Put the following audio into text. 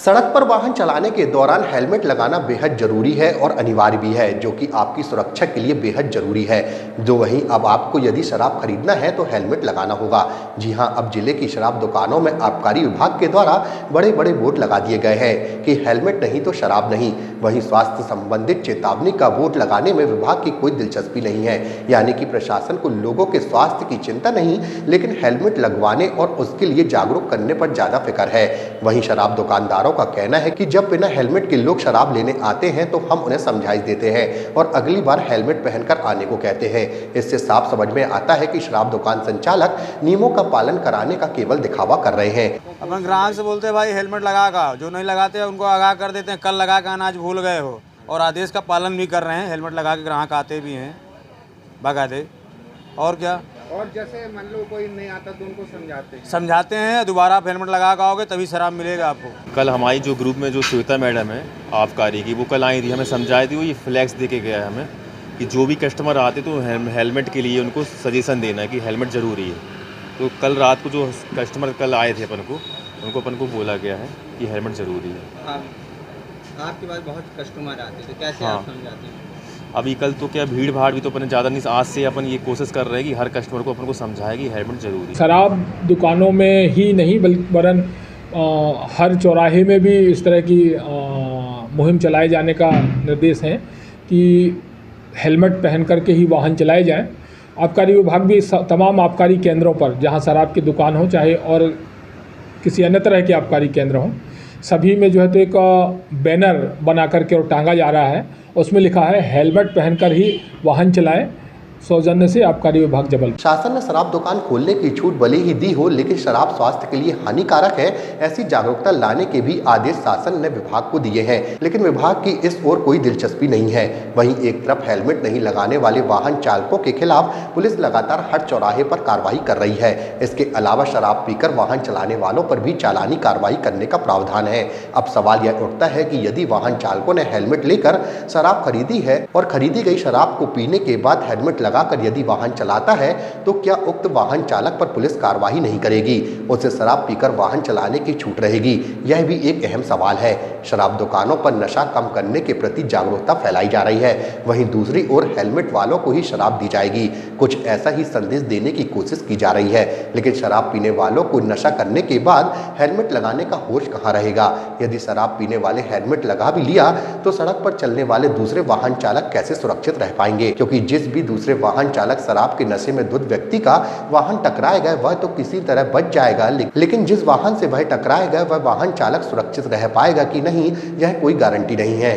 सड़क पर वाहन चलाने के दौरान हेलमेट लगाना बेहद जरूरी है और अनिवार्य भी है, जो कि आपकी सुरक्षा के लिए बेहद जरूरी है। जो वहीं अब आपको यदि शराब खरीदना है तो हेलमेट लगाना होगा। जी हां, अब जिले की शराब दुकानों में आबकारी विभाग के द्वारा बड़े बड़े बोर्ड लगा दिए गए हैं कि हेलमेट नहीं तो शराब नहीं। वहीं स्वास्थ्य संबंधित चेतावनी का बोर्ड लगाने में विभाग की कोई दिलचस्पी नहीं है, यानी कि प्रशासन को लोगों के स्वास्थ्य की चिंता नहीं, लेकिन हेलमेट लगवाने और उसके लिए जागरूक करने पर ज्यादा फिक्र है। वहीं शराब दुकानदारों का कहना है कि जब बिना हेलमेट के लोग शराब लेने आते हैं तो हम उन्हें समझाइश देते हैं और अगली बार हेलमेट पहनकर आने को कहते हैं। इससे साफ समझ में आता है कि शराब दुकान संचालक नियमों का पालन कराने का केवल दिखावा कर रहे हैं। अपन ग्राहक से बोलते हैं भाई हेलमेट लगा का, जो नहीं लगाते हैं उनको आगाह कर देते हैं, कल लगा के आना आज भूल गए हो, और आदेश का पालन भी कर रहे हैं। हेलमेट लगा के ग्राहक आते भी हैं बाकायदे। और क्या, और जैसे मान लो कोई नहीं आता तो उनको समझाते हैं, दोबारा आप हेलमेट लगा के आओगे तभी शराब मिलेगा आपको। कल हमारी जो ग्रुप में जो श्वेता मैडम है आबकारी की, वो कल आई थी, हमें समझाई थी। वो ये फ्लैक्स दे के गया है हमें कि जो भी कस्टमर आते तो हेलमेट के लिए उनको सजेशन देना है कि हेलमेट ज़रूरी है। तो कल रात को जो कस्टमर कल आए थे उनको अपन को बोला गया है कि हेलमेट ज़रूरी है। आपके पास बहुत कस्टमर आते तो कैसे आप समझाते हैं? अभी कल तो क्या भीड़ भाड़ भी तो अपन ज़्यादा नहीं, आज से अपन ये कोशिश कर रहे हैं कि हर कस्टमर को अपन को समझाए कि हेलमेट ज़रूरी है। शराब दुकानों में ही नहीं वरन हर चौराहे में भी इस तरह की मुहिम चलाए जाने का निर्देश है कि हेलमेट पहन करके ही वाहन चलाए जाएं। आबकारी विभाग भी तमाम आबकारी केंद्रों पर, जहां शराब की दुकान हो चाहे और किसी अन्य तरह के आबकारी केंद्र हों, सभी में जो है तो एक बैनर बना करके और टांगा जा रहा है। उसमें लिखा है हेलमेट पहनकर ही वाहन चलाएं, सौजन्य से आबकारी विभाग जबलपुर। शासन ने शराब दुकान खोलने की छूट भले ही दी हो, लेकिन शराब स्वास्थ्य के लिए हानिकारक है, ऐसी जागरूकता लाने के भी आदेश शासन ने विभाग को दिए हैं, लेकिन विभाग की इस ओर कोई दिलचस्पी नहीं है। वहीं एक तरफ हेलमेट नहीं लगाने वाले वाहन चालकों के खिलाफ पुलिस लगातार हर चौराहे पर कार्रवाई कर रही है। इसके अलावा शराब पीकर वाहन चलाने वालों पर भी चालानी कार्रवाई करने का प्रावधान है। अब सवाल यह उठता है कि यदि वाहन चालकों ने हेलमेट लेकर शराब खरीदी है और खरीदी गई शराब को पीने के बाद हेलमेट लगाकर यदि वाहन चलाता है तो क्या उक्त वाहन चालक पर पुलिस कार्रवाई नहीं करेगी, उसे शराब पीकर वाहन चलाने की छूट रहेगी? यह भी एक अहम सवाल है। शराब दुकानों पर नशा कम करने के प्रति जागरूकता फैलाई जा रही है, वहीं दूसरी ओर हेलमेट वालों को ही शराब दी जाएगी। कुछ ऐसा ही संदेश देने की कोशिश की जा रही है, लेकिन शराब पीने वालों को नशा करने के बाद हेलमेट लगाने का होश कहाँ रहेगा? यदि शराब पीने वाले हेलमेट लगा भी लिया तो सड़क पर चलने वाले दूसरे वाहन चालक कैसे सुरक्षित रह पाएंगे? क्योंकि जिस भी दूसरे वाहन चालक शराब के नशे में धुत व्यक्ति का वाहन टकराएगा वह तो किसी तरह बच जाएगा, लेकिन जिस वाहन से वह टकराएगा वह वाहन चालक सुरक्षित रह पाएगा कि नहीं, यह कोई गारंटी नहीं है।